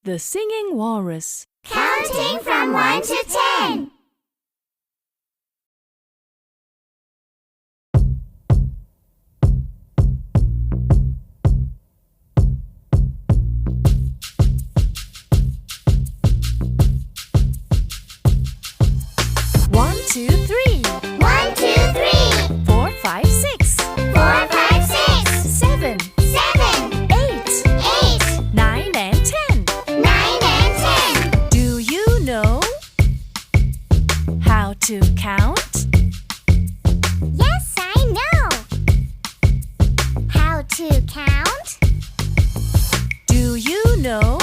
The Singing Walrus. Counting from 1 to 10. One, two, three. 1, 2, 3. 4, 5, 6. 4, 5, 6. 7, 7. 8. 8. 9 and 10. 9 and 10. Do you know how to count? Yes, I know. How to count? Do you know